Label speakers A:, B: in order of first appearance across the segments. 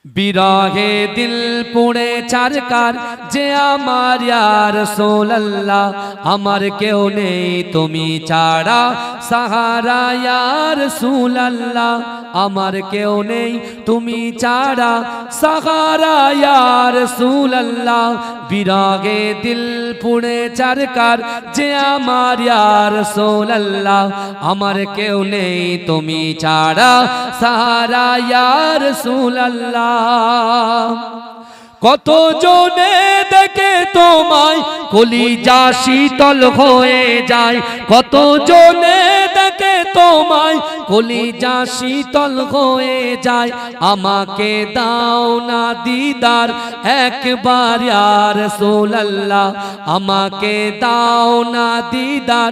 A: বিরহে দিল পুড়ে চারকার যে আমার ইয়া রাসূলুল্লাহ, আমার কেউ নেই তুমি ছাড়া সাহারা ইয়া রাসূলুল্লাহ, আমার কেউ নেই তুমি ছাড়া সাহারা ইয়া রাসূলুল্লাহ। বিরহে দিল পুড়ে চারকার যে আমার ইয়া রাসূলুল্লাহ, আমার কেউ নেই তুমি ছাড়া সাহারা ইয়া রাসূলুল্লাহ। কত জনে দেখে তোমায় কলিজা শীতল হয়ে যায়, কত জনে দেখে তোমায় কলিজা শীতল হয়ে যায়। আমাকে দাও না দিদার একবার ইয়া রাসূলুল্লাহ, আমাকে দাও না দিদার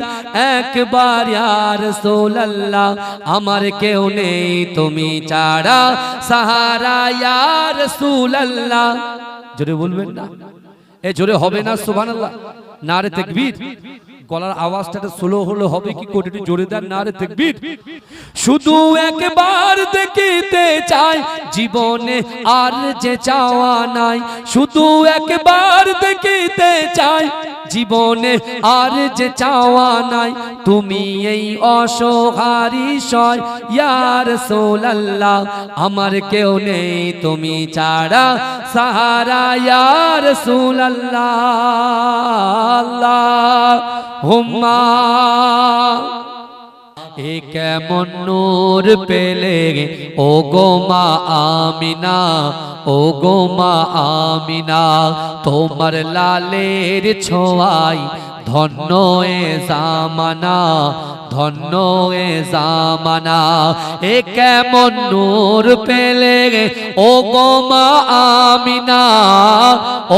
A: একবার ইয়া রাসূলুল্লাহ, আমার কেউ নেই তুমি ছাড়া সাহারা ইয়া রাসূলুল্লাহ। জোরে বলবেন না? এ জোরে হবে না সুবহানাল্লাহ? নারে তাকবীর। গলার আওয়াজটা স্লো হলে হবে কি করে, একটু জোরে দেন নারে তাকবীর। শুধু একবার দেখিতে চাই জীবনে আর যে চাওয়া নাই, শুধু একবার দেখিতে চাই জীবনে আর যে চাওয়া নাই। তুমি এই অসহারি সয় ইয়া রাসূলুল্লাহ, আমার কেউ নেই তুমি ছাড়া সাহারা ইয়া রাসূলুল্লাহ। আল্লাহুম্মা এ কেমন নূর পেলে ও গো মা আমিনা, ও গো মা আমিনা, তোমার লালের ছোঁয়ায় ধন্য এ জামানা, ধন্য এ জামানা। এ কেমন নূর পেলে ও গো মা আমিনা,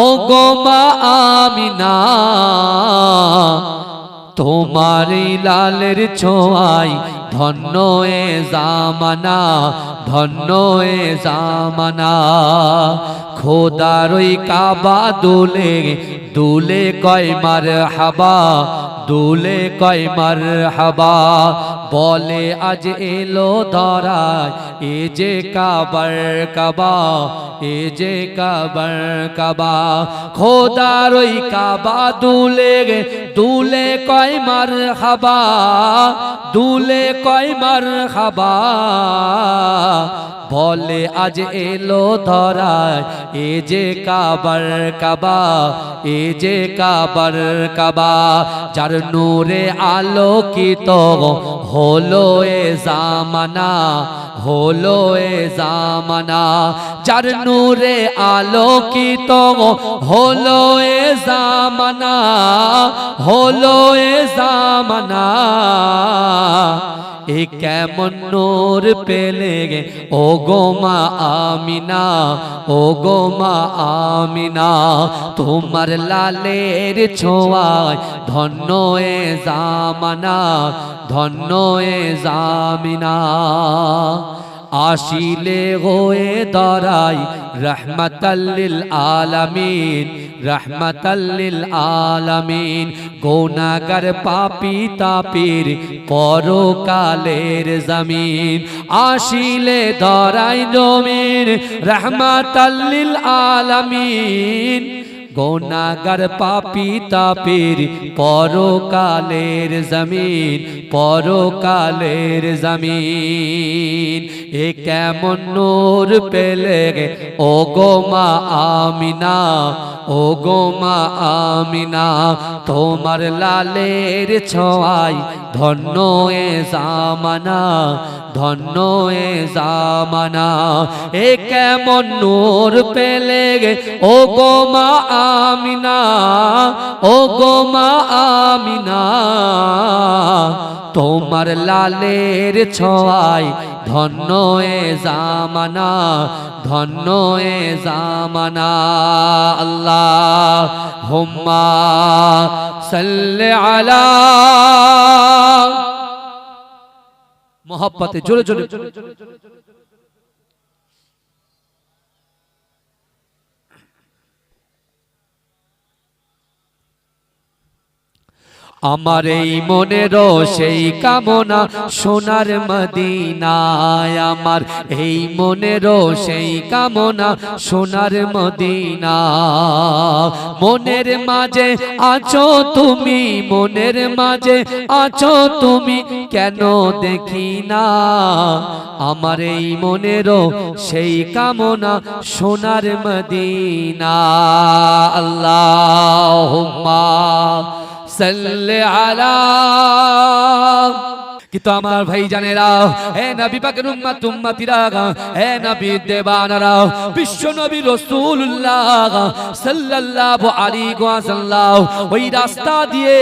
A: ও গো মা আমিনা, তোমারি লালের ছোঁয়ায় ধন্য এ জামানা, ধন্য এ জামানা। খোদার ওই কাবা দুলে দুলে কয় মারহাবা, দুলে কয় মারহাবা, বলে আজ এলো ধরায় এ যে কাবার কাবা, এ যে কাবার কাবা। খোদার ওই কাবা দুলে দুলে কয় মারহাবা, দুলে কয় মারহাবা, বলে আজ এলো ধরায় এ যে কাবার কাবা, এ যে কাবার কাবা। যার নূরে আলোকিত হলো এ জামানা, হলো এ জামানা, যার নূরে আলোকিত হলো এ জামানা, হলো এ জামানা। এ কেমন নূর পেলে ও গো মা আমিনা, ও গো মা আমিনা, তোমার লালের ছোঁয়ায় ধন্য এ জামানা, ধন্য এ জামিনা। আসিলে হয়ে দাঁড়াই রহমতাল্লিল আলামিন, রহমতাল্লিল আলামিন। গুনাহগার পাপী তাপির পরকালের জমিন, আসিলে দাঁড়াই জমিন রহমতাল্লিল আলামিন। গুনাহগার পাপী তাপির পরকালের জমিন, পরকালের জমিন। এ কেমন নূর পেলে ও গো মা আমিনা, ও গো মা আমিনা, তোমার লালের ছোঁয়ায় ধন্য এ জামানা, ধন্য এ জামানা। এ কেমন নূর পেলে ও গো মা আমিনা, ও গো মা আমিনা, তোমার লালের ছোঁয়ায় ধন্য এ জামানা, ধন্য এ জামানা। আল্লাহুম্মা সাল্লি আলা মোহাব্বতে জোরে জোরে। আমার এই মনেরও সেই কামনা সোনার মদিনায়, আমার এই মনেরও সেই কামনা সোনার মদিনা। মনের মাঝে আছো তুমি, মনের মাঝে আছো তুমি, কেন দেখি না আমার এই মনেরও সেই কামনা সোনার মদিনা। আল্লাহুম্মা সাল্লি আলা। কিন্তু আমার ভাই জানেরা, হে নবী পাকের উম্মত উম্মতিরা, হে নবী দেবানারা, বিশ্ব নবী রাসূলুল্লাহ সাল্লাল্লাহু আলাইহি ওয়াসাল্লাম ওই রাস্তা দিয়ে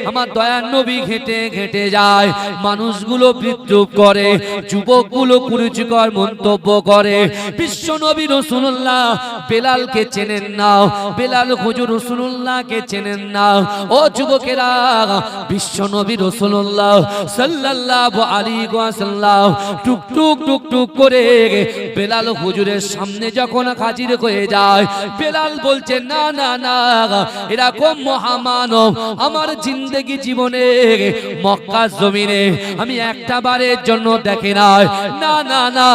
A: আমার দয়ার নবী হেঁটে হেঁটে যায়। মানুষগুলো বিদ্রুপ করে, যুবকগুলো কুরুচিকর মন্তব্য করে। বিশ্ব নবী রাসূলুল্লাহ বেলালকে চেনেন না, বেলাল হুজুর রাসূলুল্লাহকে চেনেন না। ও যুবকেরা, বিশ্ব নবী রাসূলুল্লাহ সাল্লাল্লাহু আলাইহি ওয়াসাল্লাম টুক টুক টুক টুক করে বেলাল হুজুরের সামনে যখন হাজির হয়ে যায়, বেলাল বলছে না না না, এরকম মহামানব আমার জিন্দেগি জীবনে মক্কা জমিনে আমি একটা বারের জন্য দেখি নাই। না না না,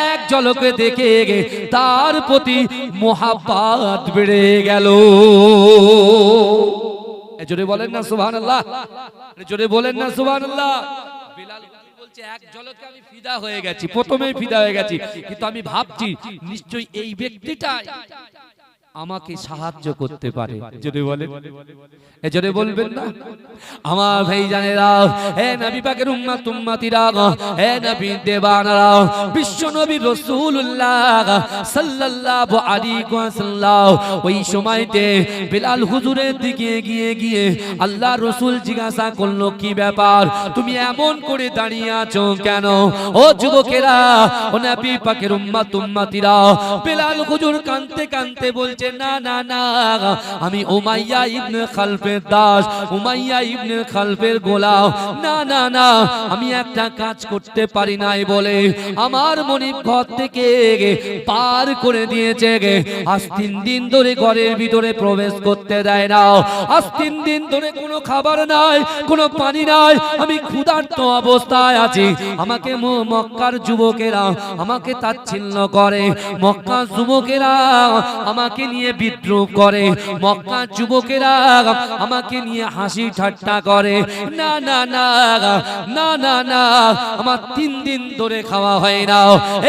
A: এক ঝলকে দেখে তার প্রতি মোহাব্বত বেড়ে গেল। জোরে বলেন না সুবহানাল্লাহ, জোরে বলেন না সুবহানাল্লাহ। বেলাল বলছে এক ঝলকে আমি ফিদা হয়ে গেছি, প্রথমেই ফিদা হয়ে গেছি, কিন্তু আমি ভাবছি নিশ্চয়ই এই ব্যক্তিটাই আমাকে সাহায্য করতে পারে। যদি বলেন, এজরে বলবেন না আমার ভাই জানেরা, হে নবী পাকের উম্মত উম্মতিরা, হে নবী দেবানারা, বিশ্ব নবী রাসূলুল্লাহ সাল্লাল্লাহু আলাইহি ওয়াসাল্লাম ওই সময়তে বেলাল হুজুরের দিকে গিয়ে গিয়ে আল্লাহ রাসূল জিজ্ঞাসা করলো, কি ব্যাপার, তুমি এমন করে দাঁড়িয়ে আছো কেন? ও যুবকেরা, ও নবী পাকের উম্মত উম্মতিরা, বেলাল হুজুর কাঁদতে কাঁদতে বলছে না না না, আমি উমাইয়া ইবনে খালফের দাস, উমাইয়া ইবনে খালফের গোলাম। না না না, আমি একটা কাজ করতে পারি নাই বলে আমার মনিব ঘর থেকে পার করে দিয়েছে। আজ 3 দিন ধরে ঘরের ভিতরে প্রবেশ করতে দেয় না। আজ 3 দিন ধরে কোনো খাবার নাই, কোনো পানি নাই, আমি ক্ষুধার্ত অবস্থায় আছি। আমাকে মক্কার যুবকেরা আমাকে তাচ্ছিল্য করে, মক্কার যুবকেরা আমাকে নিয়ে বিদ্রুপ করে, মক্কা যুবকেরা আমাকে নিয়ে হাসি ঠাট্টা করে। না না না না না না, আমার 3 দিন ধরে খাওয়া হয় না।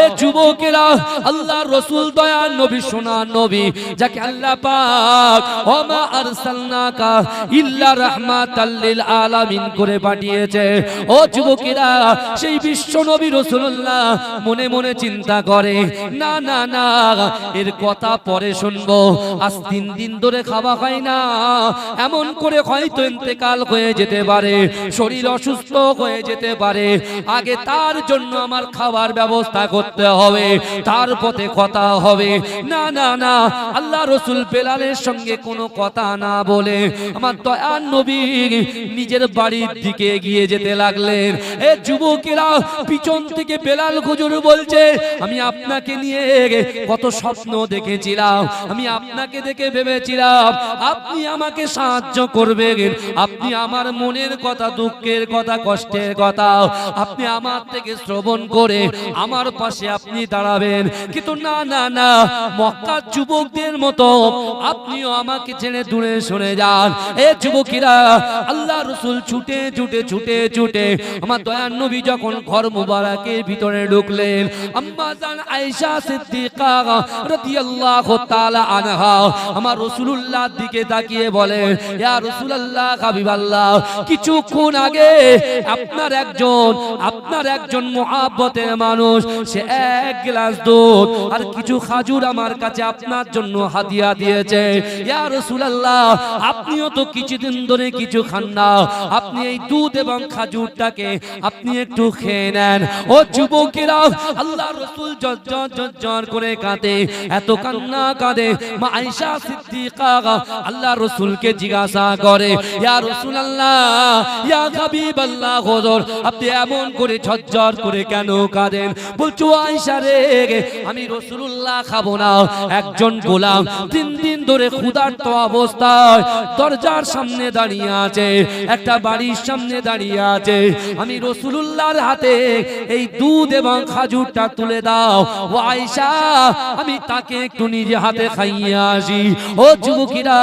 A: এ যুবকেরা, আল্লাহর রাসূল দয়ার নবী, সোনার নবী, যাকে আল্লাহ পাক ওমা আরসালনাকা ইল্লা রাহমাতাল লিল আলামিন করে পাঠিয়েছে। ও যুবকেরা, সেই বিশ্ব নবী রাসূলুল্লাহ মনে মনে চিন্তা করে, না না না, এর কথা পরে শুনবো। আজ 3 দিন ধরে খাওয়া হয় না, এমন করে হয়তো ইন্তেকাল হয়ে যেতে পারে, শরীর অসুস্থ হয়ে যেতে পারে। আগে তার জন্য আমার খাবার ব্যবস্থা করতে হবে, তার পথে কথা হবে। না না না, আল্লাহ রাসূল বেলালের সঙ্গে কোনো কথা না বলে আমার দয়ার নবী নিজের বাড়ির দিকে এগিয়ে যেতে লাগলেন। এ যুবকেরা, পিছন থেকে বেলাল হুজুর বলছে, আমি আপনাকে নিয়ে কত স্বপ্ন দেখেছিলাম, আমি আপনাকে দেখে ভেবেছিলাম আপনি আমাকে সাহায্য করবেন, আপনি আমার মনের কথা, দুঃখের কথা, কষ্টের কথা আপনি আমার থেকে শ্রবণ করে আমার পাশে আপনি দাঁড়াবেন। কিন্তু না না না, মক্কার যুবকদের মতো আপনিও আমাকে ছেড়ে দূরে সরে যান। এ যুবকেরা, আল্লাহ রাসূল ছুটে ছুটে ছুটে ছুটে আমার দয়ার নবী যখন ঘর মুবারকের ভিতরে ঢুকলেন, আম্মা জান আয়েশা সিদ্দিকা রাদিয়াল্লাহু তাআলা আনহা আমার রাসূলুল্লাহর দিকে তাকিয়ে বলে, ইয়া রাসূলুল্লাহ, হাবিবাল্লাহ, কিছুক্ষণ আগে আপনার একজন মুহাব্বতের মানুষ সে 1 গ্লাস দুধ আর কিছু খাজুর আমার কাছে আপনার জন্য হাদিয়া দিয়েছে। ইয়া রাসূলুল্লাহ, আপনিও তো কিছুদিন ধরে কিছু খান না, আপনি এই দুধ এবং খাজুরটাকে আপনি একটু খেয়ে নেন। ও যুবকেরা, আল্লাহ রাসূল জজ্জর করে কাঁদে, এত কান্না কাঁদে, মা আয়েশা সিদ্দিকা আল্লাহ রাসূলকে জিজ্ঞাসা করে, ইয়া রাসূলুল্লাহ, ইয়া হাবিবাল্লাহ, হুজুর আপনি এমন করে ঝরঝর করে কেন কাঁদেন? বলছো আয়েশা রে, আমি রাসূলুল্লাহ খাবো না। একজন গোলাম 3 দিন ধরে ক্ষুধার্ত অবস্থায় দরজার সামনে দাঁড়িয়ে আছে, একটা বাড়ির সামনে দাঁড়িয়ে আছে। আমি রাসূলুল্লাহর হাতে এই দুধ এবং খাজুরটা তুলে দাও ও আয়েশা, আমি তাকে একটু নিজে হাতে খাইয়ে আসি। ও যুবকেরা,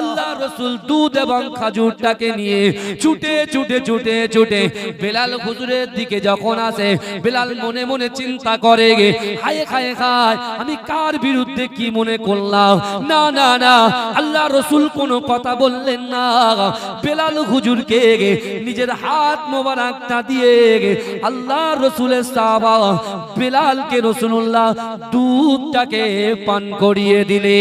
A: আল্লাহ রাসূল দুধ এবং খাজুরটাকে নিয়ে ছুটে ছুটে ছুটে ছুটে বেলাল হুজুরের দিকে যখন আসে, বেলাল মনে মনে চিন্তা করে, হায় খায় খায়, আমি কার বিরুদ্ধে কি মনে করলাম? না না না, আল্লাহ রাসূল কোনো কথা বললেন না। বেলাল হুজুরকে নিজের হাত মোবারকটা দিয়ে আল্লাহ রাসূলের সাহাবা বেলালকে রাসূলুল্লাহ দুধটাকে পান করিয়ে দিলে।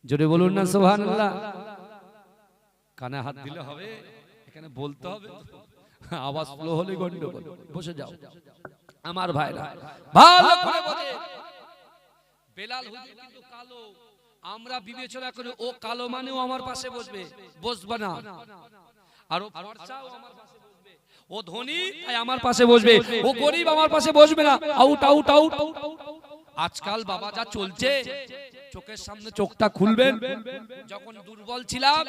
A: জোরে বলুন না সুবহানাল্লাহ। কানে হাত দিলে হবে? এখানে বলতে হবে, আওয়াজ স্লো হলে গন্ডগোল। বসে যাও আমার ভাইরা, ভালো করে বলে। বেলাল হুজুর কিন্তু কালো, আমরা বিবেচনা করি ও কালো মানেও আমার পাশে বসবে, বসবে না। আর ও ফর্সাও আমার পাশে বসবে, ও ধনী তাই আমার পাশে বসবে, ও গরিব আমার পাশে বসবে না। Out out out. আজকাল বাবা যা চলছে, চোখের সামনে চোখটা খুলবেন। যখন দুর্বল ছিলাম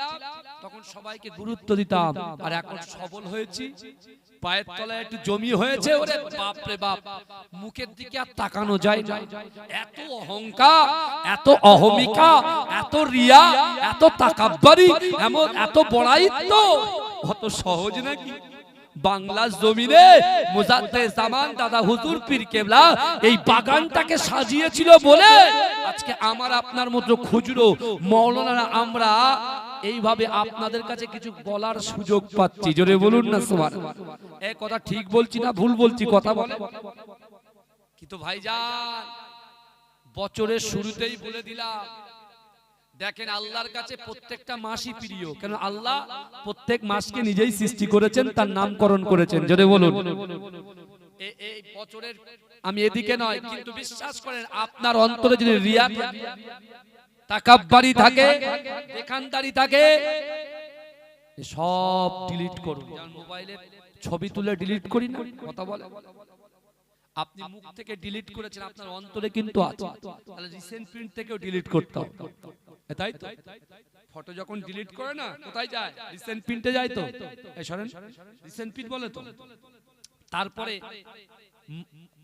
A: তখন সবাইকে গুরুত্ব দিতাম, আর এখন সবল হয়েছি, পায়ের তলায় একটু জমি হয়েছে, ওরে বাপ রে বাপ, মুখের দিকে আর তাকানো যায় না। এত অহংকার, এত অহমিকা, এত রিয়া, এত তাকাব্বুরি, এমন এত বড়াইত্ব অত সহজ নাকি? বাংলার জমিনে মুজাদ্দেদ জামান দাদা হুজুর পীর কেবলা এই বাগানটাকে সাজিয়েছিল বলে আজকে আমার আপনার মতো খুচরো মাওলানারা আমরা এইভাবে আপনাদের কাছে কিছু বলার সুযোগ পাচ্ছি। জোরে বলুন না সুবহানাল্লাহ। এই কথা ঠিক বলছি না ভুল বলছি? কথা বলে। কিন্তু ভাইজান, বছরের শুরুতেই বলে দিলাম, দেখেন আল্লাহর কাছে প্রত্যেকটা মাসই প্রিয়। কেন? আল্লাহ প্রত্যেক মাসকে নিজেই সৃষ্টি করেছেন, তার নামকরণ করেছেন। জোরে বলুন। এই বছরের আমি এদিকে নয়, কিন্তু বিশ্বাস করেন আপনার অন্তরে যদি রিয়া, তাকাব্বুরি থাকে, দেখানদারি থাকে, সব ডিলিট করুন। যেমন মোবাইলে ছবি তুলে ডিলিট করি না, কথা বলে, আপনি মুখ থেকে ডিলিট করেছেন, আপনার অন্তরে কিন্তু আছে। তাহলে রিসেন্ট প্রিন্ট থেকেও ডিলিট করতে হবে, তাই তো? ফটো যখন ডিলিট করে না, কোথায় যায়? রিসেন্ট প্রিন্টে যায় তো। এই শুনেন, রিসেন্ট প্রিন্ট বলে তো। তারপরে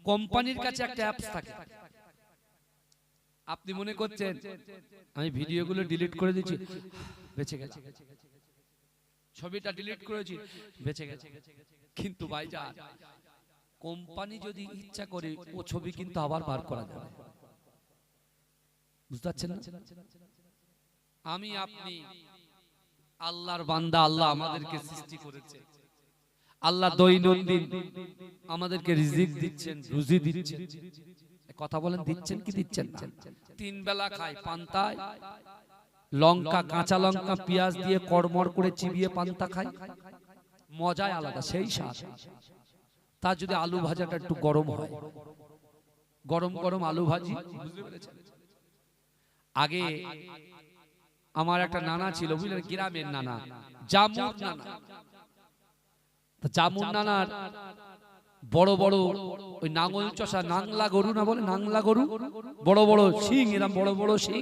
A: কোম্পানির কাছে একটা অ্যাপস থাকে, আপনি মনে করছেন আমি ভিডিওগুলো ডিলিট করে দিচ্ছি, বেঁচে গেছে, ছবিটা ডিলিট করেছি, বেঁচে গেছে। কিন্তু ভাইজান, কোম্পানি যদি ইচ্ছা করে ও ছবি কিন্তু আবার বার করা যাবে। বুঝতে পারছেন না? আমি আপনি আল্লাহর বান্দা, আল্লাহ আমাদেরকে সৃষ্টি করেছে, আল্লাহ দৈনন্দিন আমাদেরকে রিজিক দিচ্ছেন, রুজি দিচ্ছেন। কথা বলেন, দিচ্ছেন কি দিচ্ছেন না? 3 বেলা খাই পান্তায় লঙ্কা, কাঁচা লঙ্কা পেঁয়াজ দিয়ে কড়মড় করে চিবিয়ে পান্তা খাই, মজাই আলাদা, সেই স্বাদ। তার যদি আলু ভাজাটা একটু গরম হয়, গরম গরম আলু ভাজি, বুঝতে পেরেছেন? আগে আমার একটা নানা ছিল, বুঝলেন, গ্রামের নানা, জামুর নানা। জামুর নানার বড় বড় ওই নাঙ্গল চষা নাংলা গরু, না বলে নাংলা গরু, বড় বড় শিং, এরকম বড় বড় শিং,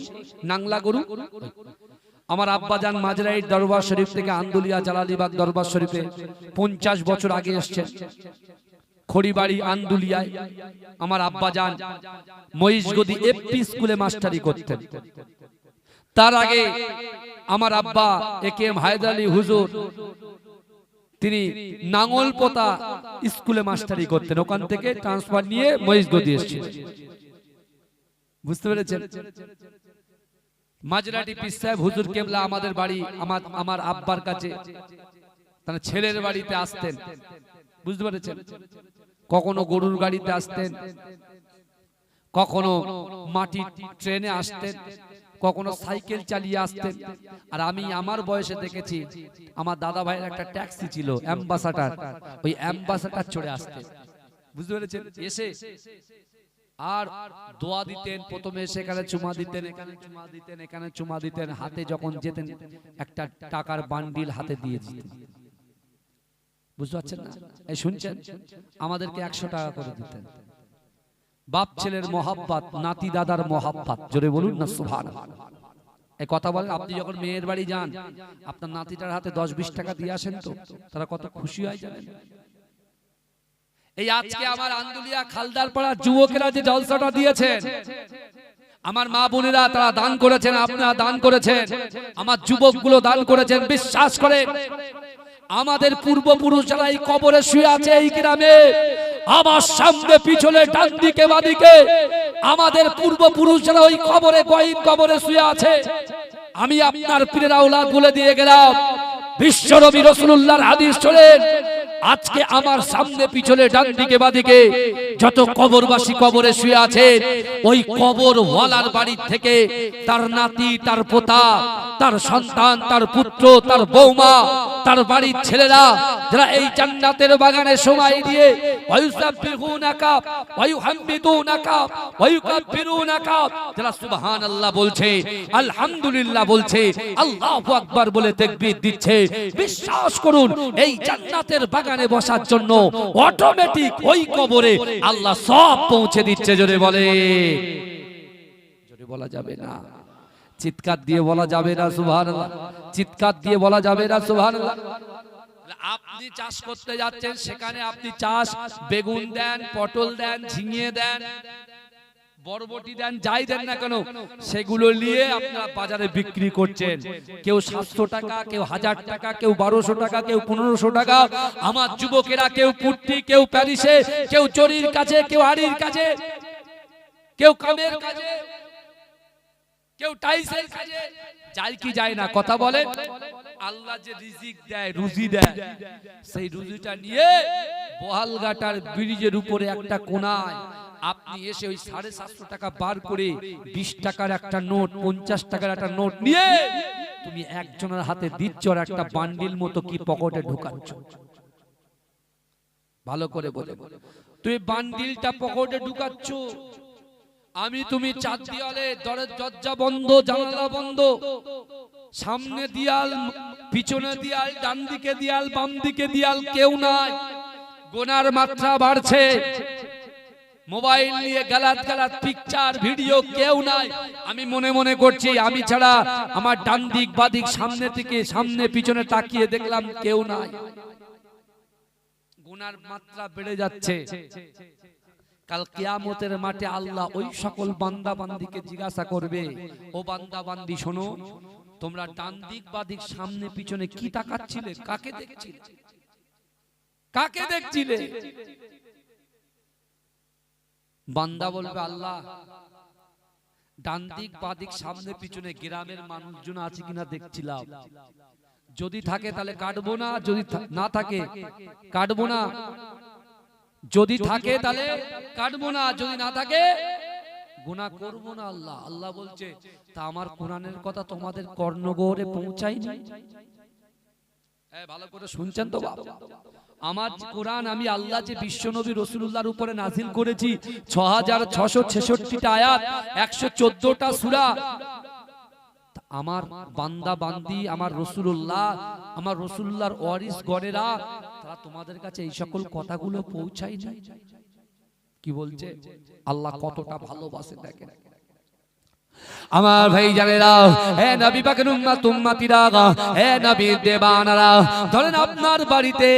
A: নাংলা গরু। আমার আব্বাজান মাঝরাইট দরবার শরীফ থেকে আন্দুলিয়া জালালিবাগ দরবার শরীফে 50 বছর আগে এসেছেন। খড়িবাড়ি আন্দুলিয়ায় আমার আব্বাজান মহিষগদি এফপি স্কুলে মাস্টারি করতেন। তার আগে আমার আব্বা একেএম হায়দার আলী হুজুর, তিনি নাঙ্গলপোতা স্কুলে মাস্টারি করতেন, ওখান থেকে ট্রান্সফার নিয়ে মহিষগদি এসেছিলেন। বুঝতে পেরেছেন? মাঝরাটি পীর সাহেব হুজুর কেবলা আমাদের বাড়ি, আমার আব্বার কাছে, তার ছেলের বাড়িতে আসতেন। বুঝতে পেরেছেন? কখনো গরুর গাড়িতে আসতেন, কখনো মাটির ট্রেনে আসতেন, কখনো সাইকেল চালিয়ে আসতেন। আর আমি আমার বয়সে দেখেছি আমার দাদা ভাইয়ের একটা ট্যাক্সি ছিল, অ্যাম্বাসাডার, ওই অ্যাম্বাসাডার চড়ে আসতেন। বুঝতে পেরেছেন? এসে আর দোয়া দিতেন, প্রথমে সেখানে চুমা দিতেন, এখানে চুমা দিতেন, এখানে চুমা দিতেন, হাতে যখন যেতেন একটা টাকার বান্ডিল হাতে দিয়ে দিতেন। বুঝতে পারছেন না? এই শুনছেন? আমাদেরকে 100 টাকা করে দিতেন। বাপ ছেলের মহাব্বত, নাতি দাদার মহাব্বত, জোরে বলুন না সুবহানাল্লাহ। এই কথা বলেন, আপনি যখন মেয়ের বাড়ি যান আপনার নাতিটার হাতে 10-20 টাকা দিয়ে আসেন তো তারা কত খুশি হয় জানেন? এই আজকে আমার আন্দুলিয়া খালদার পাড়ার যুবকেরা যে জলসাটা দিয়েছেন, আমার মা বোনেরা তারা দান করেছেন, আপনারা দান করেছেন, আমার যুবকগুলো দান করেছেন। বিশ্বাস করে আমাদের পূর্বপুরুষরা এই কবরে শুয়ে আছে এই গ্রামে, আমার সামনে পিছনে ডান দিকে বাদিকে আমাদের পূর্বপুরুষরা ওই কবরে গহীন কবরে শুয়ে আছে। আমি আপনার পীরের আওলাদ বলে দিয়ে গেলাম, বিশ্বনবী রাসূলুল্লাহর হাদিস শোনেন, আজকে আমার সামনে পিছনে ডান দিকে বাদিকে যত কবরবাসী কবরে শুয়ে আছে, ওই কবর ওয়ালার বাড়ি থেকে তার নাতি, তার পোতা, তার সন্তান, তার পুত্র, তার বৌমা, তার বাড়ির ছেলেরা যারা এই জান্নাতের বাগানে সময় দিয়ে ওয়ায়ুসাব্বিহুনাকা ওয়ায়ুহাম্মিদুনাকা ওয়ায়ুকাব্বিরুনাকা, যারা সুবহানাল্লাহ বলছে, আলহামদুলিল্লাহ বলছে, আল্লাহু আকবার বলে তাকবীর দিচ্ছে, বিশ্বাস করুন এই জান্নাতের বাগানে বসার জন্য অটোমেটিক ওই কবরে আল্লাহ সব পৌঁছে দিচ্ছে। জোরে বলে, জোরে বলা যাবে না, চিৎকার দিয়ে বলা যাবে না সুবহানাল্লাহ, চিৎকার দিয়ে বলা যাবে না সুবহানাল্লাহ। আপনি চাষ করতে যাচ্ছেন, সেখানে আপনি চাষ বেগুন দেন, পটল দেন, ঝিঙে দেন, বরবটি দেন, যাই দেন না কেন, সেগুলো নিয়ে আপনারা বাজারে বিক্রি করছেন। কেউ 700 টাকা, কেউ 1000 টাকা, কেউ 1200 টাকা, কেউ 1500 টাকা। আমার যুবকেরা কেউ পুট্টি, কেউ প্যারিসে, কেউ চরির কাছে, কেউ আড়ির কাছে, কেউ কামের কাছে, কেউ টাইসের কাছে যায় কি যায় না? কথা বলে, আল্লাহ যে রিজিক দেয়, রুজি দেয়, সেই রুজিটা নিয়ে বহালঘাটার ব্রিজের উপরে একটা কোনায় আপনি এসে ওই 750 টাকা বার করে 20 টাকার একটা নোট, 50 টাকার একটা নোট নিয়ে তুমি একজনের হাতে দিচ্ছ আর একটা বান্ডিল মতো কি পকেটে ঢুকাচ্ছ। ভালো করে বলে, তুই বান্ডিলটা পকেটে ঢুকাচ্ছ, আমি তুমি চার দেয়ালে, দরজা বন্ধ, জানালা বন্ধ, সামনে দেয়াল, পিছনে দেয়াল, ডান দিকে দেয়াল, বাম দিকে দেয়াল, কেউ নাই, গোনার মাত্রা বাড়ছে, মোবাইল নিয়ে গালাত গালাত পিকচার ভিডিও, কেউ নাই। আমি মনে মনে করছি আমি ছাড়া আমার ডান দিক বাদিক সামনে থেকে সামনে পিছনে তাকিয়ে দেখলাম কেউ নাই, গুনার মাত্রা বেড়ে যাচ্ছে। কাল কিয়ামতের মাঠে আল্লাহ ওই সকল বান্দা বান্দিকে জিজ্ঞাসা করবে, ও বান্দা বান্দি শোনো, তোমরা ডান দিক বাদিক সামনে পিছনে কি তাকাচ্ছিলে, কাকে দেখছিলে, কাকে দেখছিলে? বান্দা বলবে, আল্লাহ ডান দিক বাদিক সামনে পিছনে গ্রামের মানুষজন আছে কিনা দেখছিলাম, যদি থাকে তাহলে কাটবো না, যদি না থাকে কাটবো না, যদি থাকে তাহলে কাটবো না, যদি না থাকে গুনাহ করবো না। আল্লাহ আল্লাহ বলছে, তা আমার কোরআনের কথা তোমাদের কর্ণগহ্বরে পৌঁছায়নি? ভালো করে শুনছেন তো বাবা? আমার কোরআন আমি আল্লাহ যে বিশ্বনবী রাসূলুল্লাহর উপরে নাযিল করেছি, 6666টা আয়াত, 114টা সূরা, আমার বান্দা বান্দি, আমার রাসূলুল্লাহ, আমার রাসূলুল্লাহর ওয়ারিস গণেরা, তারা তোমাদের কাছে এই সকল কথাগুলো পৌঁছায় না? কি বলছে? আল্লাহ কতটা ভালোবাসে দেখেন। আমার ভাই জানেরা, হে নবী পাকের উম্মত উম্মতিরা, হে নবী দেবানারা, ধরেন আপনার বাড়িতে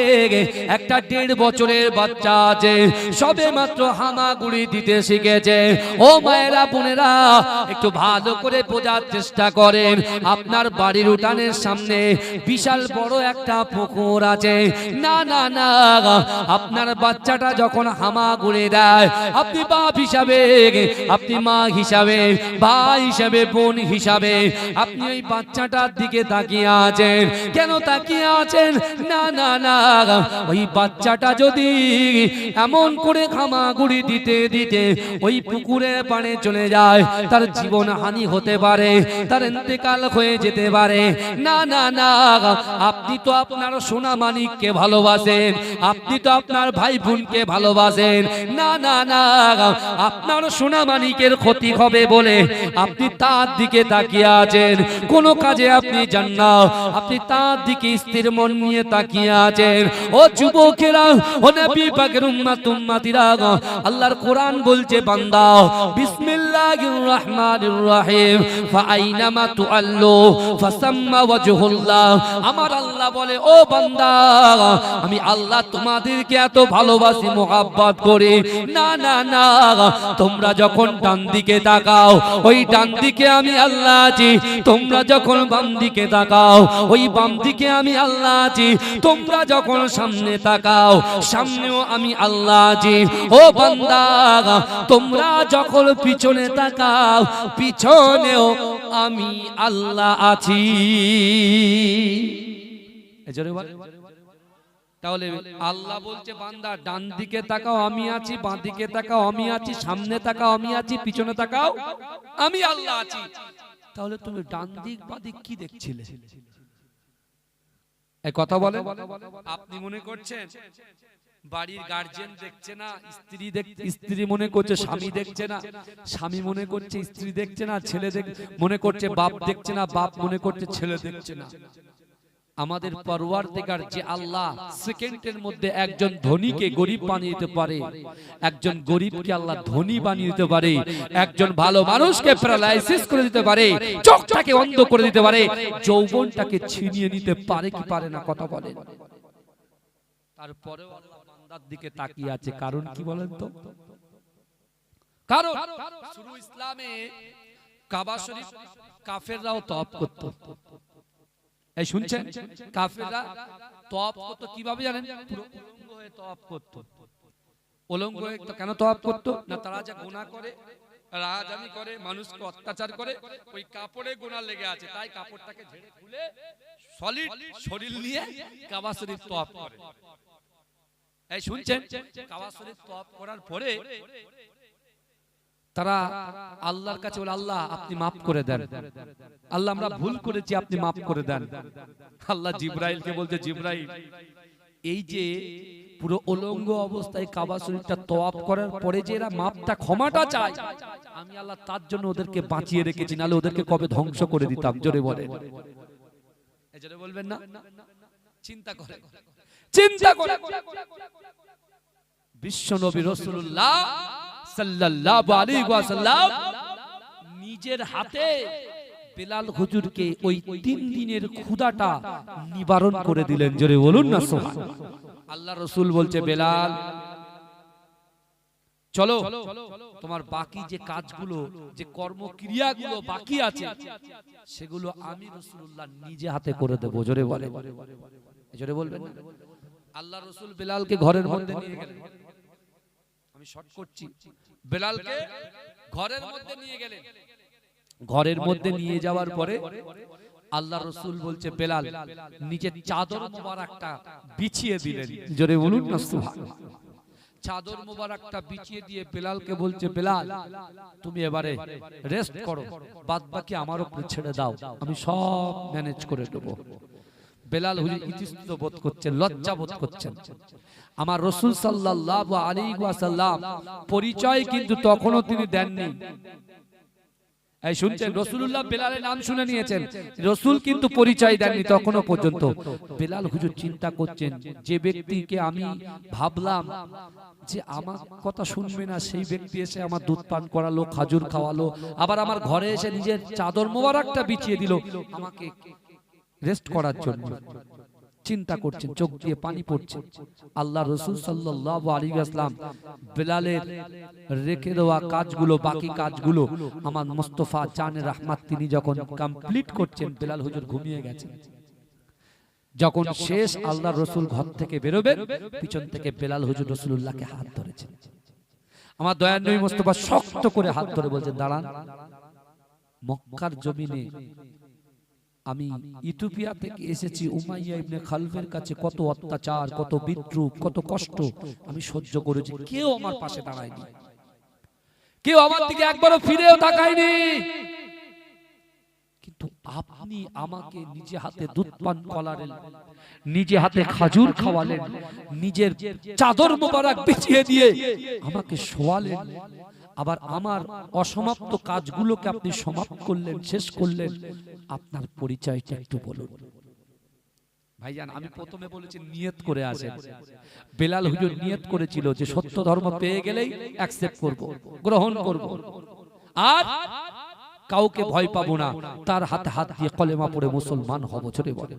A: একটা 1.5 বছরের বাচ্চা আছে, সবে মাত্র হামাগুড়ি দিতে শিখেছে। ও মায়েরা বোনেরা, একটু ভালো করে বোঝার চেষ্টা করেন। আপনার বাড়ির উঠানের সামনে বিশাল বড় একটা পুকুর আছে, না না না, আপনার বাচ্চাটা যখন হামাগুড়ি দেয়, আপনি বাপ হিসাবে, আপনি মা হিসাবে, বাপ হিসাবে, বোন হিসাবে আপনি ওই বাচ্চাটার দিকে তাকিয়ে আছেন। কেন তাকিয়ে আছেন? না না না, ওই বাচ্চাটা যদি এমন করে খামাগুড়ি দিতে দিতে ওই পুকুরের পাড়ে চলে যায়, তার জীবন হানি হতে পারে, তার ইন্তেকাল হয়ে যেতে পারে। না না না, আপনি তো আপনার সোনা মানিককে ভালোবাসেন, আপনি তো আপনার ভাই বোনকে ভালোবাসেন। না না না, আপনার সোনা মানিকের ক্ষতি হবে বলে আপনি তার দিকে তাকিয়ে আছেন, কোন কাজে আপনি যান না, আপনি তার দিকে স্থির মন নিয়ে তাকিয়ে আছেন। ও যুবকেরা, ও নবী পাকের উম্মত উম্মতিরা, আল্লাহর কোরআন বলছে বান্দা বিসমিল্লাহির রহমানির রহিম ফাআইনামা তুআল্লু ফাসাম্মা ওয়াজহুল্লাহ। আমার আল্লাহ বলে, ও বান্দা, আমি আল্লাহ তোমাদেরকে এত ভালোবাসি, মোহাব্বত করি। না না না, তোমরা যখন ডান দিকে তাকাও, ওই ডান দিকে আমি আল্লাহ আছি। তোমরা যখন বাম দিকে তাকাও, ওই বাম দিকে আমি আল্লাহ আছি। তোমরা যখন সামনে তাকাও, সামনেও আমি আল্লাহ আছি। ও বান্দা, তোমরা যখন পিছনে তাকাও, পিছনেও আমি আল্লাহ আছি। তাহলে আল্লাহ বলছে বান্দা ডান দিকে তাকাও আমি আছি, বাঁ দিকে তাকাও আমি আছি, সামনে তাকাও আমি আছি, পিছনে তাকাও আমি আল্লাহ আছি। তাহলে তুমি ডান দিক বাঁ দিক কি দেখছিলে? এই কথা বলে আপনি মনে করছেন বাড়ির গার্জিয়ান দেখছে না, স্ত্রী মনে করছে স্বামী দেখছে না, স্বামী মনে করছে স্ত্রী দেখছে না, ছেলে মনে করছে বাপ দেখছে না, বাপ মনে করছে ছেলে দেখছে না। আমাদের পরওয়ারদিগার যে আল্লাহ সেকেন্ডের মধ্যে একজন ধনীকে গরিব বানিয়ে দিতে পারে, একজন গরিবকে আল্লাহ ধনী বানিয়ে দিতে পারে, একজন ভালো মানুষকে প্যারালাইসিস করে দিতে পারে, চোখটাকে অন্ধ করে দিতে পারে, যৌবনটাকে ছিনিয়ে নিতে পারে কি পারে না? কথা বলেন। তারপরেও আল্লাহ বান্দার দিকে তাকিয়ে আছে, কারণ কি বলেন তো? কারণ শুরু ইসলামে কাবা শরীফ কাফেররাও তওয়াফ করত। এই শুনছেন? কাফেররা তওয়াফ করত কিভাবে জানেন? পুরো উলঙ্গ হয়ে তওয়াফ করত। উলঙ্গ হয়ে কেন তওয়াফ করত? না তারা যা গুনাহ করে, রাজামি করে, মানুষকে অত্যাচার করে, ওই কাপড়ে গুনাহ লেগে আছে, তাই কাপড়টাকে ঝেড়ে খুলে সলিড শরীর নিয়ে কাবা শরীফ তওয়াফ করে। এই শুনছেন? কাবা শরীফ তওয়াফ করার পরে তারা আল্লাহর কাছে বলে, আল্লাহ আপনি মাফ করে দেন, আল্লাহ আমরা ভুল করেছি, আপনি মাফ করে দেন। আল্লাহ জিবরাইলকে বলতে, জিবরাইল এই যে পুরো উলঙ্গ অবস্থায় কাবা শরীফটা তওয়াফ করার পরে যে এরা মাপটা ক্ষমাটা চায়, আমি আল্লাহ তার জন্য ওদেরকে বাঁচিয়ে রেখেছি, নাহলে ওদেরকে কবে ধ্বংস করে দিতাম। জোরে বলেন, জোরে বলবেন না? চিন্তা করে, চিন্তা করে বিশ্বনবী রাসূলুল্লাহ সাল্লাল্লাহু আলাইহি ওয়াসাল্লাম নিজের হাতে বেলাল হুজুরকে ওই 3 দিনের ক্ষুধাটা নিবারণ করে দিলেন। জোরে বলুন না সুবহানাল্লাহ। আল্লাহ রাসূল বলছে, বেলাল চলো, তোমার বাকি যে কাজগুলো, যে কর্মক্রিয়াগুলো বাকি আছে, সেগুলো আমি রাসূলুল্লাহ নিজে হাতে করে দেব। জোরে বলে, জোরে বলবেন। আল্লাহ রাসূল বেলালকে ঘরের মধ্যে নিয়ে গেলেন। আমি শর্ট করছি। বেলালকে ঘরের মধ্যে নিয়ে গেলেন। ঘরের মধ্যে নিয়ে যাওয়ার পরে আল্লাহ রাসূল বলছে, বেলাল নিজের চাদর মোবারকটা বিছিয়ে দিলেন। জোরে বলুন না সুবহানাল্লাহ। চাদর মোবারকটা বিছিয়ে দিয়ে বেলালকে বলছে, বেলাল তুমি এবারে রেস্ট করো, বাদ বাকি আমার উপরে ছেড়ে দাও, আমি সব ম্যানেজ করে দেব। বেলাল হুজুর ইতস্তত বোধ করছেন, লজ্জা বোধ করছেন। আমার রাসূল সাল্লাল্লাহু আলাইহি ওয়াসাল্লাম পরিচয় কিন্তু তখনও তিনি দেননি। এই শুনছেন? রাসূলুল্লাহ বেলালের নাম শুনে নিয়েছেন, রাসূল কিন্তু পরিচয় দেননি তখনও পর্যন্ত। বেলাল হুজুর চিন্তা করছেন, যে ব্যক্তিকে আমি ভাবলাম যে আমার কথা শুনবে না, সেই ব্যক্তি এসে আমার দুধ পান করালো, খাজুর খাওয়ালো, আবার আমার ঘরে এসে নিজের চাদর মোবারকটা বিছিয়ে দিল আমাকে রেস্ট করার জন্য। চিন্তা করছেন, চোখ দিয়ে পানি পড়ছে। আল্লাহ রাসূল সাল্লাল্লাহু আলাইহি ওয়াসাল্লাম বেলালের রেখে দেওয়া কাজগুলো, বাকি কাজগুলো আমার মুস্তাফা জানে রহমত তিনি যখন কমপ্লিট করছেন, বেলাল হুজুর ঘুমিয়ে গেছেন। যখন শেষ আল্লাহর রাসূল ঘর থেকে বেরোবেন, পিছন থেকে বেলাল হুজুর রাসূলুল্লাহকে হাত ধরেছেন। আমার দয়ার নবী মুস্তাফা শক্ত করে হাত ধরে বলছেন, দাঁড়ান। মক্কার জমিনে আমি ইথিওপিয়া থেকে এসেছি, উমাইয়া ইবনে খালফের কাছে কত অত্যাচার, কত বিদ্রুপ, কত কষ্ট আমি সহ্য করেছি, কেউ আমার পাশে দাঁড়ায়নি, কেউ আমার দিকে একবারও ফিরেও তাকায়নি। কিন্তু আপনি আমাকে নিজে হাতে দুধ পান করালেন, নিজে হাতে খাজুর খাওয়ালেন, নিজের চাদর মোবারক বিছিয়ে দিয়ে আমাকে শোয়ালেন, আবার আমার অসমাপ্ত কাজগুলোকে আপনি সমাপ্ত করলেন, শেষ করলেন। আপনার পরিচয়টা একটু বলুন। ভাইজান, আমি প্রথমে বলেছি নিয়ত করে আসেন। বেলাল হুজুর নিয়ত করেছিল যে সত্য ধর্ম পেয়ে গেলেই অ্যাকসেপ্ট করব, গ্রহণ করব, আর কাউকে ভয় পাবো না, তার হাতে হাত দিয়ে কলেমা পড়ে মুসলমান হব। ছোটে বলে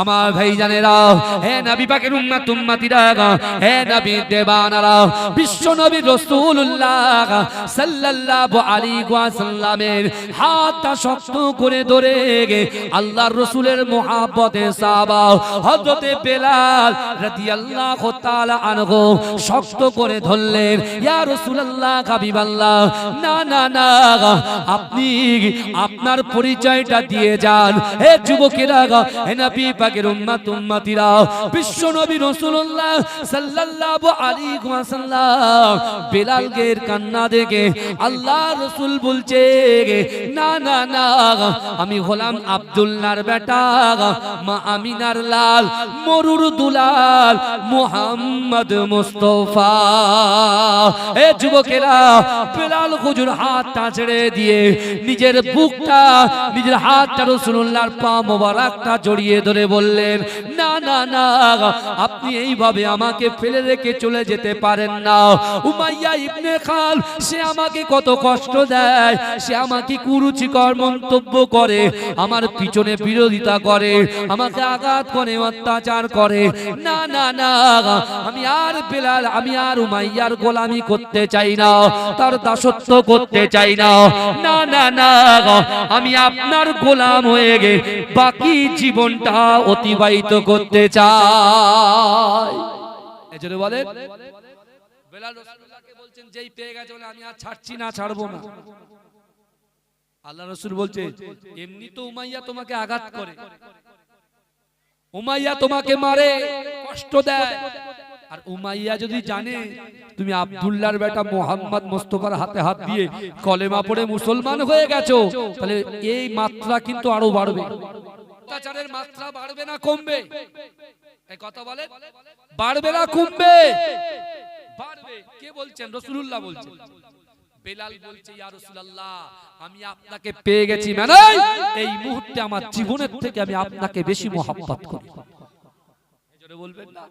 A: আমার ভাইজানেরা, হে নবী পাকের উম্মত উম্মতিরা, হে নবী দেবানারা, বিশ্ব নবী রাসূলুল্লাহ সাল্লাল্লাহু আলাইহি ওয়াসাল্লামের হাতটা শক্ত করে ধরে আল্লাহর রাসূলের মুহাব্বতে সাহাবা হযরতে বেলাল রাদিয়াল্লাহু তাআলা আনহু শক্ত করে ধরলেন। ইয়া রাসূলুল্লাহ, হাবিবাল্লাহ, না না না, আপনি আপনার পরিচয়টা দিয়ে যান। হে যুবকেরা, হে নবী পাকের উম্মত উম্মতিরা, বিশ্ব নবী রাসূলুল্লাহ সাল্লাল্লাহু আলাইহি ওয়াসাল্লাম বেলালের কান্না দেখে আল্লাহ রাসূল বলছে, না না না, আমি হলাম আব্দুল্লাহর বেটা, মা আমিনার লাল, মরুর দুলাল, মুহাম্মদ মুস্তাফা। এ যুবকেরা, বেলাল হুজুর হাতটা ছেড়ে দিয়ে নিজের বুকটা, নিজের হাতটা রাসূলুল্লাহর পা মোবারকটা জড়িয়ে ধরে বললেন, না না না, আপনি এইভাবে আমাকে ফেলে রেখে চলে যেতে পারেন না। উমাইয়া ইবনে খাল, সে আমাকে কত কষ্ট দেয়, সে আমাকে কুরুচিকর মন্তব্য করে, আমার পিছনে বিরোধিতা করে, আমাকে আঘাত করে, অত্যাচার করে। না না না, আমি আর বেলাল, আমি আর উমাইয়ার গোলামি করতে চাই না, তার দাসত্ব করতে চাই না। না না না, আমি আপনার গোলাম হয়ে গে বাকি জীবনটা অতিবাহিত করতে চাই। এজন্য বলেন, বেলাল রাসূলুল্লাহকে বলছেন, যেই পেয়ে গেছে বলে আমি আর ছাড়ছি না, ছাড়বো না। আল্লাহ রাসূল বলছে, এমনি তো উমাইয়া তোমাকে আঘাত করে, উমাইয়া তোমাকে মারে, কষ্ট দেয়, আর উমাইয়া যদি জানে তুমি আব্দুল্লাহর বেটা মুহাম্মদ মুস্তাফার হাতে হাত দিয়ে কলেমা পড়ে মুসলমান হয়ে গেছো, তাহলে এই মাত্রা কিন্তু আরো বাড়বে। অত্যাচারের মাত্রা বাড়বে না কমবে? এই কথা বলেন, বাড়বে না কমবে? বাড়বে। কে বলছেন? রাসূলুল্লাহ বলছেন। বেলাল বলছে, ইয়া রাসূলুল্লাহ, আমি আপনাকে পেয়ে গেছি, মানে এই মুহূর্তে আমার জীবনের থেকে আমি আপনাকে বেশি মহব্বত করি। জোরে বলবেন না?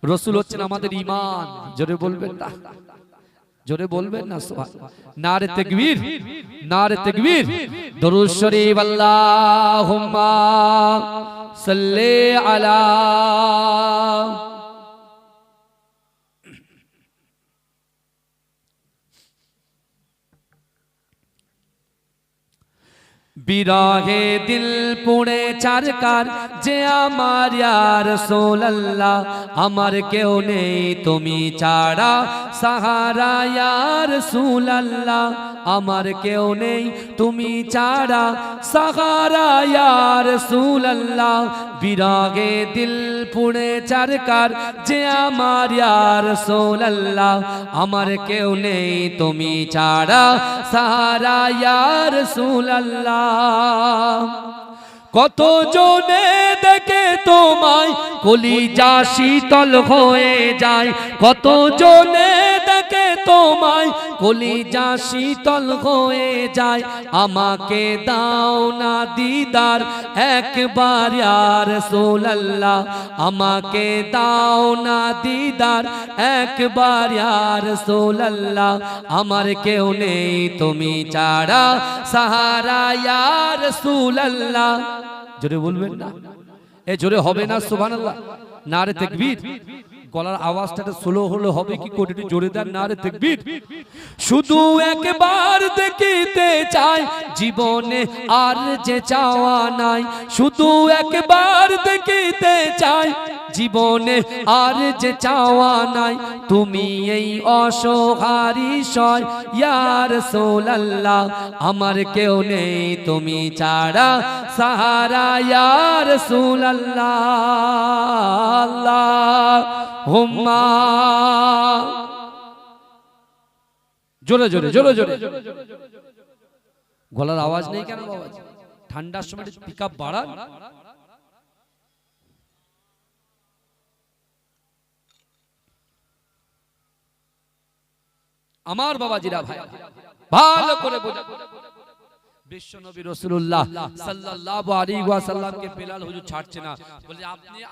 A: রাসূল হচ্ছেন আমাদের ঈমান। জোরে বলবেন না? জোরে বলবেন না? সুবহানাল্লাহ। নারে তাকবীর, নারে তাকবীর, দরুদ শরীফ, আল্লাহুম্মা সাল্লি আলা। বিরহে দিল পুড়ে চারকার, যে আমার ইয়া রাসূলুল্লাহ, আমার কেউ নেই তুমি ছাড়া সাহারা, ইয়া রাসূলুল্লাহ, আমার কেউ নেই তুমি ছাড়া সাহারা, ইয়া রাসূলুল্লাহ। বিরহে দিল পুড়ে চারকার, যে আমার ইয়া রাসূলুল্লাহ, আমার কেউ নেই তুমি ছাড়া সাহারা, ইয়া রাসূলুল্লাহ। কত জনে দেখে তোমায় কলিজা শীতল হয়ে যায়, কত জনে দেখে তোমায় কলিজা শীতল হয়ে যায়, আমাকে দাও না দিদার একবার ইয়া রাসূলুল্লাহ, আমাকে দাও না দিদার একবার ইয়া রাসূলুল্লাহ, আমার কেউ নেই তুমি ছাড়া সাহারা, ইয়া রাসূলুল্লাহ। জোরে বলবেন না? এ জোরে হবে না? সুবহানাল্লাহ। নারে তাকবীর। গলার আওয়াজটা স্লো হলো হবে কি করে, একটু জোরে দেন। নারে তাকবীর। শুধু একবার দেখিতে চাই, জীবনে আর যে চাওয়া নাই, শুধু একবার দেখিতে চাই, জীবনে আর যে চাওয়া নাই তুমি এই অসহারি সয় ইয়া রাসূলুল্লাহ আমার কেউ নেই তুমি ছাড়া সাহারা ইয়া রাসূলুল্লাহ আল্লাহুম্মা জোরে জোরে জোরে জোরে গলার আওয়াজ নেই কেন বাবা ঠান্ডার সময় পিকআপ বাড়ান আমার বাবাজিরা ভাই ভালো করে বোঝা বিশ্ব নবী রাসূলুল্লাহ সাল্লাল্লাহু আলাইহি ওয়াসাল্লামকে বেলাল হুজুর ছাড়ছে না বলে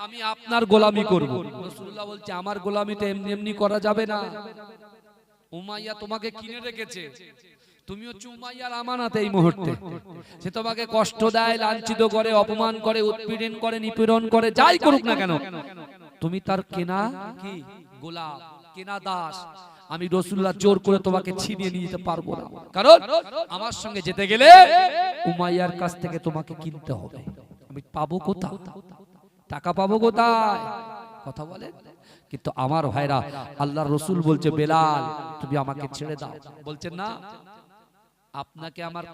A: আমি আপনার গোলামি করব রাসূলুল্লাহ বলছে আমার গোলামি তো এমনি এমনি করা যাবে না উমাইয়া তোমাকে কিনে রেখেছে তুমি হচ্ছে উমাইয়ার আমানত এই মুহূর্তে সে তোমাকে কষ্ট দেয় লাঞ্ছিত করে অপমান করে উৎপীড়ন করে নিপীড়ন করে যাই করুক না কেন তুমি তার কেনা কি গোলাম কেনা দাস আমি রাসূলুল্লাহ জোর করে তোমাকে ছিনিয়ে নিয়ে যেতে পারবো না কারণ আমার সঙ্গে যেতে গেলে উমাইয়ার কাছ থেকে তোমাকে কিনতে হবে আমি পাবো কোথায় টাকা পাবো কোথায় কথা বলে কিন্তু আমার ভাইরা আল্লাহর রাসূল বলছে বেলাল তুমি আমাকে ছেড়ে দাও বলছেন না আপনাকে আমার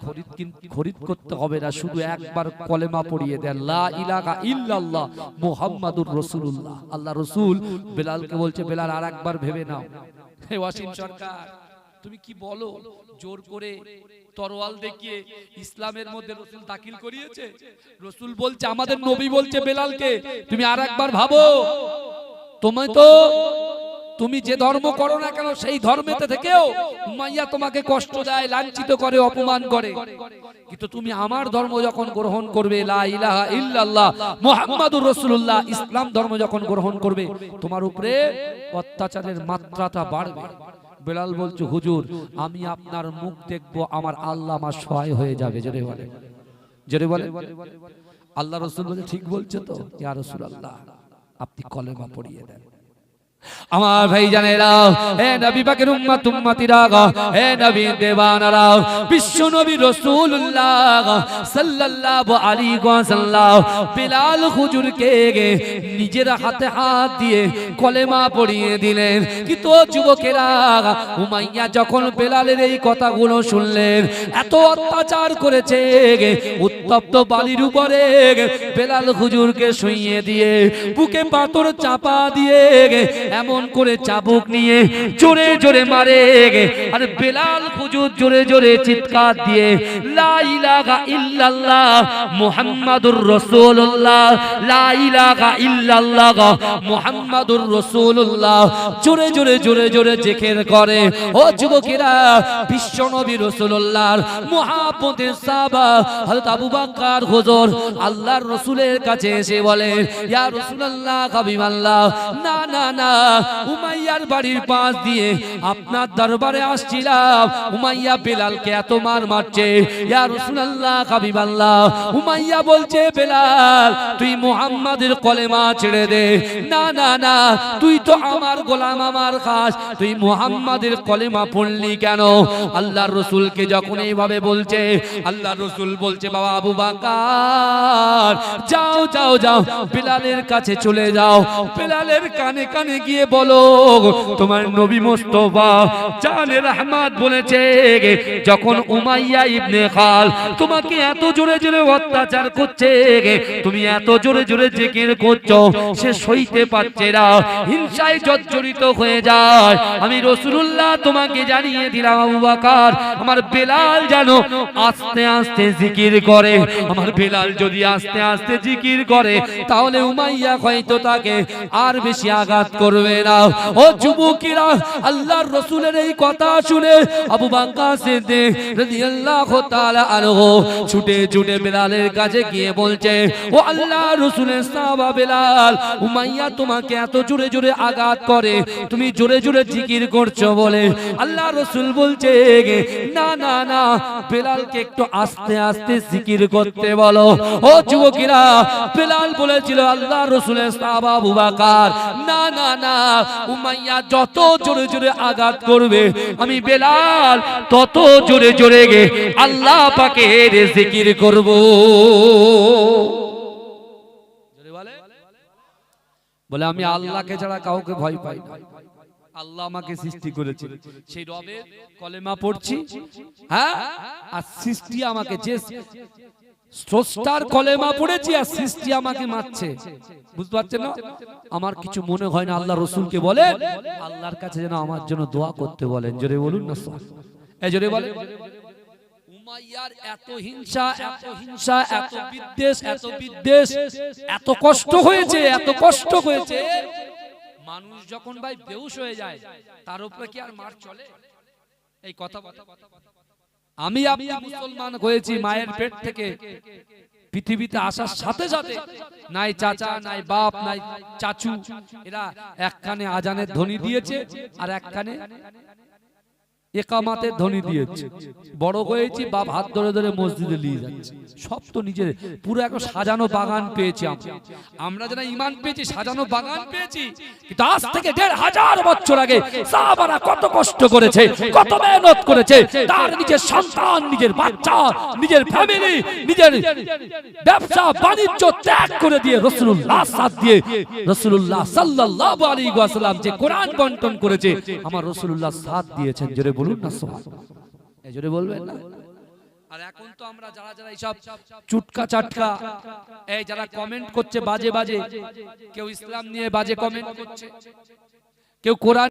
A: খরিদ করতে হবে না শুধু একবার কলেমা পড়িয়ে দেন লা ইলাহা ইল্লাল্লাহ মুহাম্মাদুর রাসূলুল্লাহ আল্লাহ রাসূল বেলালকে বলছে বেলাল আরেকবার ভেবে নাও হে ওয়াসিম সরকার তুমি কি বলো জোর করে তরোয়াল দেখিয়ে ইসলামের মধ্যে রাসূল দাখিল করিয়েছে রাসূল বলছে আমাদের নবী বলছে বেলালকে তুমি আরেকবার ভাবো তুমি যে ধর্ম করো না কেন সেই ধর্মেতে থেকেও উমাইয়া তোমাকে কষ্ট দেয় লাঞ্ছিত করে অপমান করে কিন্তু তুমি আমার ধর্ম যখন গ্রহণ করবে লা ইলাহা ইল্লাল্লাহ মুহাম্মাদুর রাসূলুল্লাহ ইসলাম ধর্ম যখন গ্রহণ করবে তোমার উপরে অত্যাচারের মাত্রাটা বাড়বে বেলাল বলছে হুজুর আমি আপনার মুখ দেখবো আমার আল্লাহ আমার সহায় হয়ে যাবে জোরে বলে আল্লাহ রাসূল বলে ঠিক বলছে তো ইয়া রাসূলুল্লাহ আপনি কলেমা পড়িয়ে দেন আমার ভাই জানেরা হে নবী পাকের উম্মত উম্মতিরা হে নবী দেওয়ানারা বিশ্ব নবী রাসূলুল্লাহ সাল্লাল্লাহু আলাইহি ওয়াসাল্লাম বেলাল হুজুরকে নিজের হাতে হাত দিয়ে কলেমা পড়িয়ে দিলেন কিন্তু যুবকেরা উমাইয়া যখন বেলালের এই কথাগুলো শুনলেন এত অত্যাচার করেছে উত্তপ্ত বালির উপরে বেলাল হুজুরকে শুইয়ে দিয়ে বুকে পাথর চাপা দিয়ে এমন করে চাবুক নিয়ে জোরে জোরে মারে আর বেলাল হুজুর জোরে জোরে চিৎকার দিয়ে লা ইলাহা ইল্লাল্লাহ মুহাম্মাদুর রাসূলুল্লাহ লা ইলাহা ইল্লাল্লাহ মুহাম্মাদুর রাসূলুল্লাহ জোরে জোরে জোরে জোরে জিকির করে ও যুবকেরা বিশ্ব নবী রাসূলুল্লাহর মুহাব্বতের সাহাবা হযরত আবু বকর হুজুর আল্লাহর রাসূলের কাছে এসে বলে ইয়া রাসূলুল্লাহ হাবিবাল্লাহ না না না উমাইয়ার বাড়ির পাশ দিয়ে আপনার দরবারে আসছিলাম উমাইয়া বেলালকে এত মার মারছে ইয়া রাসূলুল্লাহ হাবিবাল্লাহ উমাইয়া বলছে বেলাল তুই মুহাম্মাদের কলেমা ছেড়ে দে না না না তুই তো আমার গোলাম আমার খাস তুই মুহাম্মাদের কলেমা পড়লি কেন আল্লাহর রাসূলকে যখন এইভাবে বলছে আল্লাহর রাসূল বলছে বাবা আবু বকর যাও যাও যাও বেলালের কাছে চলে যাও বেলালের কানে কানে গিয়ে বলো তোমার নবী মুস্তাফা জানে রহমত বলেছে যখন উমাইয়া ইবনে খাল তোমাকে এত জোরে জোরে অত্যাচার করছে তুমি এত জোরে জোরে জিকির করছো সে সইতে পারছে না হিংসায় জর্জরিত হয়ে যায় আমি রাসূলুল্লাহ তোমাকে জানিয়ে দিলাম আবু বকর আমার বেলাল জানো আস্তে আস্তে জিকির করে আমার বেলাল যদি আস্তে আস্তে জিকির করে তাহলে উমাইয়া হয়তো তাকে আর বেশি আঘাত করবে না ও যুবকেরা আল্লাহর রাসূলের এই কথা শুনে আবু বকর সিদ্দিক রাদিয়াল্লাহু তাআলা আনহু ছুটে ছুটে বেলালের কাছে গিয়ে বলছে ও আল্লাহর রাসূলের সাহাবা বেলাল উমাইয়া তোমাকে এত জোরে জোরে আঘাত করে তুমি জোরে জোরে জিকির করছো বলে আল্লাহর রাসূল বলছে না না না বেলালকে একটু আস্তে আস্তে জিকির করতে বলো ও যুবকেরা বেলাল বলেছিল আল্লাহর রাসূলের সাহাবা আবু বকর না না না উমাইয়া যত জোরে জোরে আঘাত করবে আমি বেলাল তত জোরে জোরে আল্লাহ পাকের জিকির করব বলে আমি আল্লাহকে ছাড়া কাউকে ভয় পাই না, আল্লাহ আমাকে সৃষ্টি করেছে, সেই রবের কলেমা পড়ছি, হ্যাঁ, আর সৃষ্টি আমাকে, যে স্রষ্টার কলেমা পড়েছি আর সৃষ্টি আমাকে মারছে, বুঝতে পারছেন না? আমার কিছু মনে হয় না, আল্লাহ রসুলকে বলেন আল্লাহর কাছে যেন আমার জন্য দোয়া করতে বলেন, জোরে বলুন না, এই জোরে বলেন। উমাইয়ার এত হিংসা, এত হিংসা, এত বিদ্বেষ, এত বিদ্বেষ, এত কষ্ট হয়েছে, এত কষ্ট হয়েছে, মানুষ যখন ভাই বেহুশ হয়ে যায় তার উপরে কি আর মার চলে? এই কথা, আমি আপনি মুসলমান হয়েছি মায়ের পেট থেকে, পৃথিবীতে আসার সাথে সাথে নাই চাচা, নাই বাপ, নাই চাচু, এরা এক কানে আজানের ধ্বনি দিয়েছে আর এক কানে একামাতের ধ্বনি দিয়েছে। বড় হয়েছি, বাপ হাত ধরে ধরে মসজিদে নিয়ে যাচ্ছে, সব তো নিজের পুরো একটা সাজানো বাগান পেয়েছি আমরা যারা ঈমান পেয়েছি, সাজানো বাগান পেয়েছি। কিন্তু আজ থেকে ১৫০০ বছর আগে সাহাবারা কত কষ্ট করেছে, কত মেহনত করেছে, তার নিজের সন্তান, নিজের বাচ্চা, নিজের ফ্যামিলি, নিজের ব্যবসা বাণিজ্য ত্যাগ করে দিয়ে রাসূলুল্লাহ সাথ দিয়ে, রাসূলুল্লাহ সাল্লাল্লাহু আলাইহি ওয়াসাল্লাম যে কোরআন বন্টন করেছে, আমার রাসূলুল্লাহ সাথ দিয়েছেন, জোরে বলুন না সুবহানাল্লাহ, এই জোরে বলবেন না। আর এখন তো আমরা যারা যারা এইসব চুটকা চাটকা, এই যারা কমেন্ট করছে বাজে বাজে, কেউ ইসলাম নিয়ে বাজে কমেন্ট করছে, কেউ কোরআন